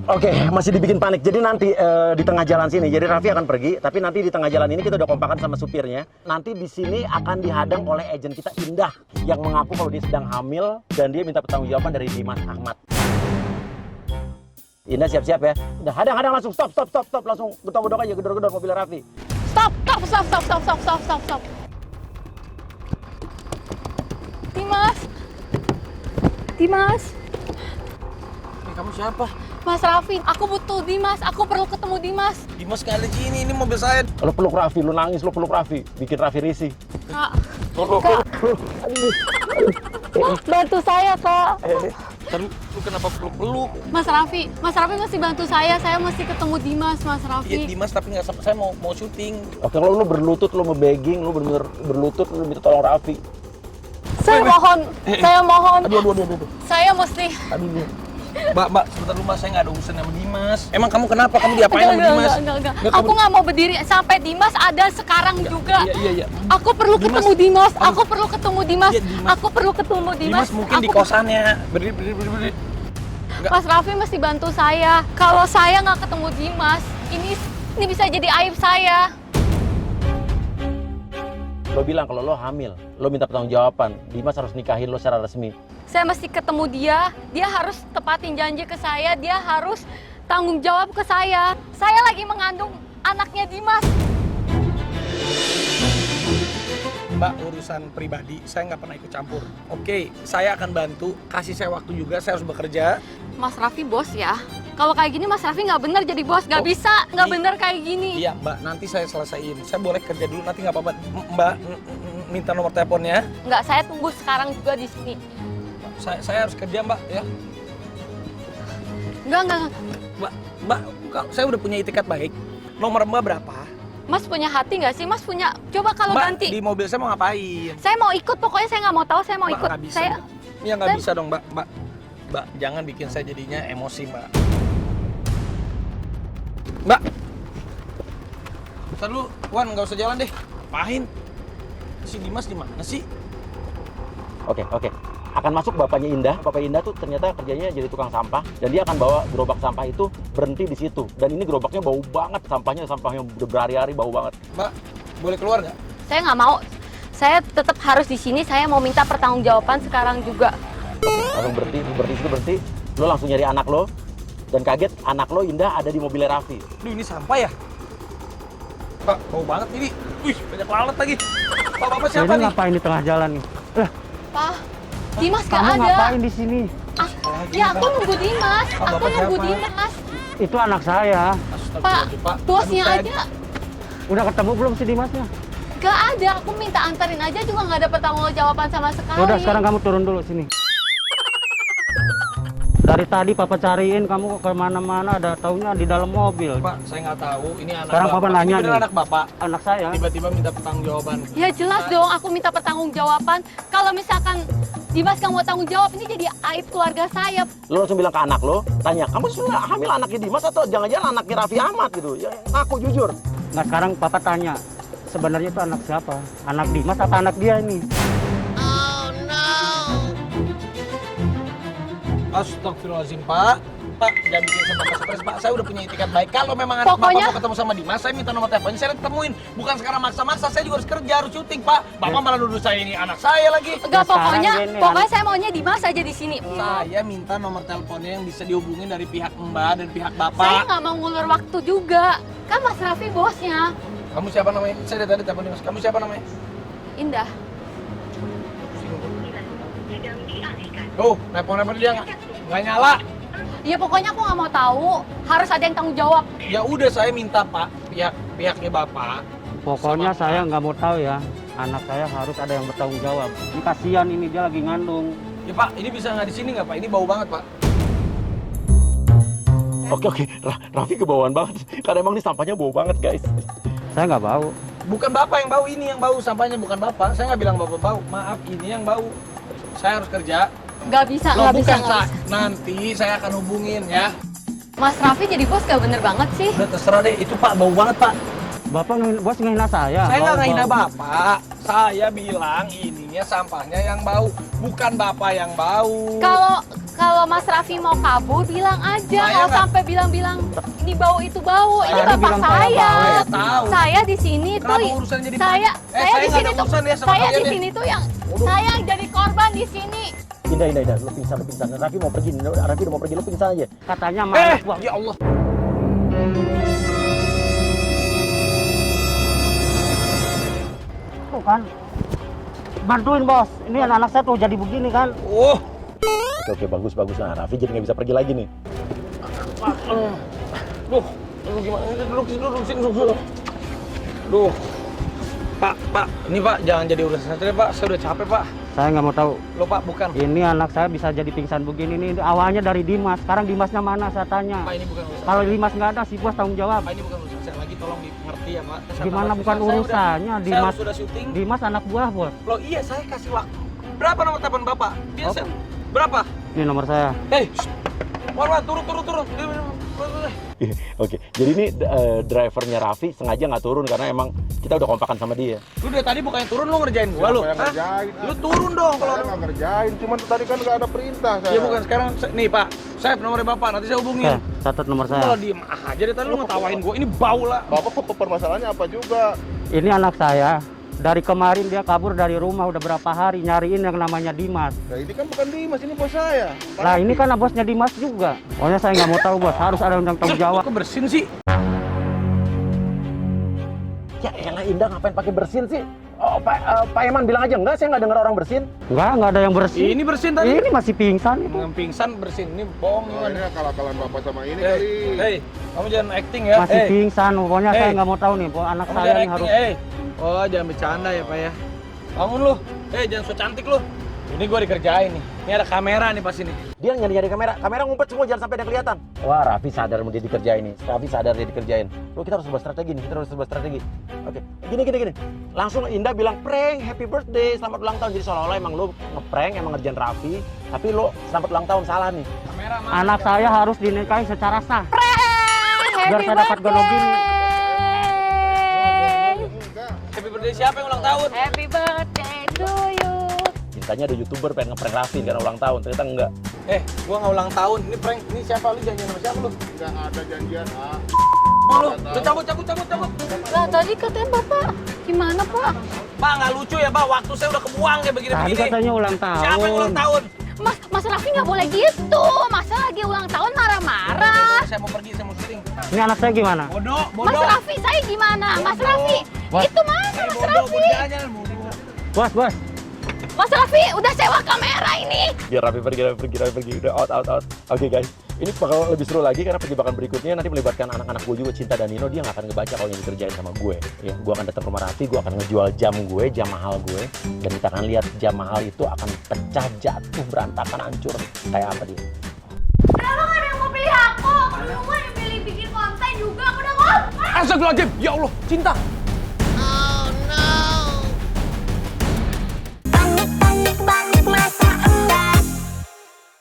Oke, masih dibikin panik. Jadi nanti di tengah jalan sini, jadi Raffi akan pergi, tapi nanti di tengah jalan ini kita udah kompakan sama supirnya. Nanti di sini akan dihadang oleh agen kita Indah yang mengaku kalau dia sedang hamil dan dia minta pertanggungjawaban dari Dimas Ahmad. Indah siap-siap ya. Udah hadang langsung stop, langsung gedor-gedor aja, gedor-gedor mobil Raffi. Stop. Dimas. Ini kamu siapa? Mas Raffi, aku butuh Dimas. Aku perlu ketemu Dimas. Dimas nggak ada di sini, ini mobil saya. Lo peluk Raffi, lo nangis, lo peluk Raffi, bikin Raffi risih. Kak, bantu saya, Kak. Ntar lu kenapa peluk-peluk? Mas Raffi mesti bantu saya mesti ketemu Dimas, Mas Iya Raffi. Dimas, tapi nggak sampai, saya mau syuting. Oke, kalau lo berlutut, lo mau begging, lo bener berlutut, lo minta tolong Raffi. Saya mohon. Aduh. Saya mesti. Aduh. Mbak, sebentar dulu Mbak, saya nggak ada urusan sama Dimas. Emang kamu kenapa? Kamu diapain sama Dimas? Enggak. Aku nggak mau berdiri sampai Dimas ada sekarang juga. Iya. Aku perlu ketemu Dimas. Aku perlu ketemu Dimas. Iya, Dimas. Aku perlu ketemu Dimas. Dimas mungkin di kosannya. Berdiri. Enggak. Mas Raffi mesti bantu saya. Kalau saya nggak ketemu Dimas, ini bisa jadi aib saya. Lo bilang kalau lo hamil, lo minta pertanggungjawaban. Dimas harus nikahin lo secara resmi. Saya mesti ketemu dia harus tepatin janji ke saya, dia harus tanggung jawab ke saya. Saya lagi mengandung anaknya Dimas. Mbak, urusan pribadi saya nggak pernah ikut campur. Oke, saya akan bantu. Kasih saya waktu juga, saya harus bekerja. Mas Raffi bos ya. Kalau kayak gini Mas Raffi nggak bener jadi bos, nggak bisa, nggak bener kayak gini. Iya Mbak, nanti saya selesaiin. Saya boleh kerja dulu, nanti nggak apa-apa. Mbak, minta nomor teleponnya. Nggak, saya tunggu sekarang juga di sini. Saya harus kerja Mbak, ya. Enggak. Mbak, saya udah punya itikat baik. Nomor Mbak berapa? Mas punya hati nggak sih? Mas punya. Coba kalau Mbak, ganti. di mobil saya mau ngapain? Saya mau ikut, pokoknya saya nggak mau tahu. Saya mau Mbak, ikut. nggak bisa, Saya. Mbak. Iya nggak bisa dong Mbak. Mbak, jangan bikin saya jadinya emosi Mbak. Mbak. Ntar lu, Wan, nggak usah jalan deh. Apain? Si Dimas di mana sih? Oke. Akan masuk bapaknya Indah. Bapak Indah tuh ternyata kerjanya jadi tukang sampah dan dia akan bawa gerobak sampah itu berhenti di situ. Dan ini gerobaknya bau banget, sampahnya udah berhari-hari bau banget. Mbak, boleh keluar nggak? Saya nggak mau. Saya tetap harus di sini. Saya mau minta pertanggungjawaban sekarang juga. Langsung berhenti. Lo langsung nyari anak lo dan kaget anak lo Indah ada di mobilnya Raffi. Duh, ini sampah ya? Pak, bau banget ini. Wih, banyak lalat lagi. Bapak siapa nih? Ngapain di tengah jalan nih? Pak, Dimas nggak Kamu ada. ngapain di sini? Ya aku nunggu Dimas. Aku Bapak nunggu siapa? Dimas. Itu anak saya. Pak, bosnya Aduh, aja. Udah ketemu belum si Dimasnya? Gak ada. Aku minta anterin aja juga nggak ada pertanggungjawaban sama sekali. Udah sekarang kamu turun dulu sini. Dari tadi papa cariin kamu kemana-mana, ada taunya di dalam mobil. Pak, saya nggak tahu. Ini anak Sekarang Bapak. Papa nanya Ini bener nih. anak Bapak. Anak saya. Tiba-tiba minta pertanggungjawaban. Ya jelas dong. Aku minta pertanggungjawaban. Kalau misalkan Dimas nggak mau tanggung jawab, ini jadi aib keluarga saya. Lo langsung bilang ke anak lo, tanya, kamu sebenarnya hamil anaknya Dimas atau jangan-jangan anaknya Raffi Ahmad gitu? Ya ngaku jujur. Nah sekarang papa tanya, sebenarnya itu anak siapa? Anak Dimas atau anak dia ini? Astagfirullahaladzim, Pak. Pak, jangan bikin saya tambah stres, Pak. Saya udah punya itikat baik. Kalau memang anak Pokoknya- Bapak mau ketemu sama Dimas, saya minta nomor teleponnya, saya ketemuin. Bukan sekarang maksa-maksa, saya juga harus kerja, harus syuting, Pak. Bapak malah nuduh saya ini anak saya lagi. Enggak, sekarang pokoknya gini, saya maunya Dimas aja di sini. Saya minta nomor teleponnya yang bisa dihubungin dari pihak Mbak dan pihak Saya Bapak. nggak mau ngulur waktu juga. Kan Mas Raffi bosnya. Kamu siapa namanya? Saya dari tadi telepon Dimas. Kamu siapa namanya? Indah. Tuh, telepon dia nggak nyala. Ya pokoknya aku nggak mau tahu. Harus ada yang tanggung jawab. Ya udah, saya minta Pak, pihaknya Bapak. Pokoknya saya nggak mau tahu ya. Anak saya harus ada yang bertanggung jawab. Ini kasihan ini dia lagi ngandung. Ya Pak, ini bisa nggak di sini nggak Pak? Ini bau banget Pak. Oke. Raffi kebauan banget. Karena emang ini sampahnya bau banget, guys. Saya nggak bau. Bukan Bapak yang bau, ini yang bau sampahnya, bukan Bapak. Saya nggak bilang Bapak bau. Maaf, ini yang bau. Saya harus kerja. Nggak bisa, Loh, nggak bisa. bukan, Sa. Nanti saya akan hubungin ya. Mas Raffi jadi bos gak bener banget sih. Udah terserah deh, itu Pak bau banget Pak. Bapak bos ngehina saya. Saya nggak Bau, ngehina bau. Bapak. Saya bilang ininya sampahnya yang bau, bukan Bapak yang bau. Kalau Mas Raffi mau kabur, bilang aja. Saya Nggak nggak- sampai bilang-bilang ini bau itu bau. Ini Tadi bapak bilang saya saya. bau. Saya tahu. Saya di sini Kenapa tuh. urusan jadi Saya saya di nggak sini ada tuh. urusan ya sama Saya kalian di ya. sini tuh yang saya yang jadi korban di sini. Indah. Lu pingsan. Raffi mau pergi. Raffi udah mau pergi, lu pingsan aja. Katanya sama anak gua. Ya Allah. Tuh kan. Bantuin bos. Ini anak saya tuh jadi begini kan. Oh, Oke, bagus. Nah, Raffi jadi nggak bisa pergi lagi nih. duh, lu gimana? Duduk sini, duduk. Duh, Pak, ini Pak jangan jadi urusan saya Pak. Saya udah capek Pak. Saya nggak mau tahu. Lo Pak bukan. Ini anak saya bisa jadi pingsan begini nih. Awalnya dari Dimas. Sekarang Dimasnya mana saya tanya. Pak ini bukan urusan. Kalau Dimas nggak ada, si bos tanggung jawab. Pak ini bukan urusan saya lagi. Tolong dimengerti ya Pak. Kesehatan Gimana Raffi. bukan Saya urusannya? Saya Dimas, sudah syuting. Dimas anak buah bos. Loh iya saya kasih waktu. Berapa nomor telepon Bapak? Oh. Berapa? Ini nomor saya. Warman turun. Oke, jadi ini drivernya Raffi sengaja nggak turun karena emang kita udah kompakan sama dia. Lu dari tadi bukannya turun lu ngerjain gua lu. Siapa yang Hah? ngerjain? Lu turun dong kalau Saya nggak ngerjain, cuman tadi kan nggak ada perintah saya. ya bukan sekarang nih Pak. Saya nomornya Bapak nanti saya hubungin. Catat nomor Lu kalau saya. diem aja dari tadi lu ngetawain gua. Ini bau lah. Bapak kok permasalahannya apa juga? Ini anak saya. Dari kemarin dia kabur dari rumah udah berapa hari nyariin yang namanya Dimas. Nah ini kan bukan Dimas, ini bos saya. Lah ini kan bosnya Dimas juga. Pokoknya saya nggak mau tahu bos. Harus ada yang tanggung jawab. Kok bersin sih? Ya elah Indah ngapain pakai bersin sih? Oh, Pak Eman bilang aja enggak, saya nggak dengar orang bersin. Nggak ada yang bersih. Ini bersin tadi. Ini masih pingsan itu. Yang pingsan bersin. Ini bohong Oh, ini gimana? akal-akalan bapak sama ini kali. Hei, kamu jangan acting ya. Masih pingsan. Pokoknya saya Hey. nggak mau tahu nih. Pokoknya anak Kamu saya jangan nih harus. acting. Oh, jangan bercanda ya, Pak ya. Bangun lu. Jangan so cantik lu. Ini gua dikerjain nih. Ini ada kamera nih pas ini. Dia nyari kamera ngumpet semua jangan sampai ada kelihatan. Wah, Raffi sadar mau dia dikerjain nih. Raffi sadar dia dikerjain. Loh, kita harus serba strategi nih, Oke, gini. Langsung Indah bilang prank, happy birthday, selamat ulang tahun. Jadi seolah-olah emang lu ngeprank, emang ngerjain Raffi, tapi lu selamat ulang tahun salah nih. Kamera mana? Anak saya harus dinikahi secara sah. Happy saya dapat gonogin. birthday. Happy birthday siapa yang ulang tahun? Happy birthday to you. Cintanya ada YouTuber pengen ngeprank Raffi karena ulang tahun, ternyata enggak. Gua nggak ulang tahun. Ini prank. Ini siapa lu janjian sama siapa lu? Nggak ada janjian. Lu cabut. Lah tadi katanya Bapak gimana Pak? Pak nggak lucu ya Pak. Waktu saya udah kebuang kayak Tadi begini-begini. katanya ulang tahun. Siapa yang ulang tahun? Mas Raffi nggak boleh gitu. Masa lagi ulang tahun marah-marah. Saya mau pergi, saya mau syuting. Ini anak saya gimana? Bodoh. Mas Raffi saya gimana? Mas Raffi Wah. itu mana Mas Raffi? Bodoh. Bos. Mas Raffi udah sewa kamera ini. Biar Raffi pergi. Udah out. Oke guys, ini bakal lebih seru lagi karena perjebakan berikutnya nanti melibatkan anak-anak gue juga, Cinta dan Nino. Dia nggak akan ngebaca kalau yang dikerjain sama gue. Ya, gue akan datang ke rumah Raffi, gue akan ngejual jam gue, jam mahal gue, dan kita akan lihat jam mahal itu akan pecah, jatuh, berantakan, hancur kayak apa dia. Kenapa nggak ada yang mau pilih aku? Lu yang pilih bikin konten juga. Aku udah ngomong. Astagfirullahaladzim. Ya Allah, Cinta.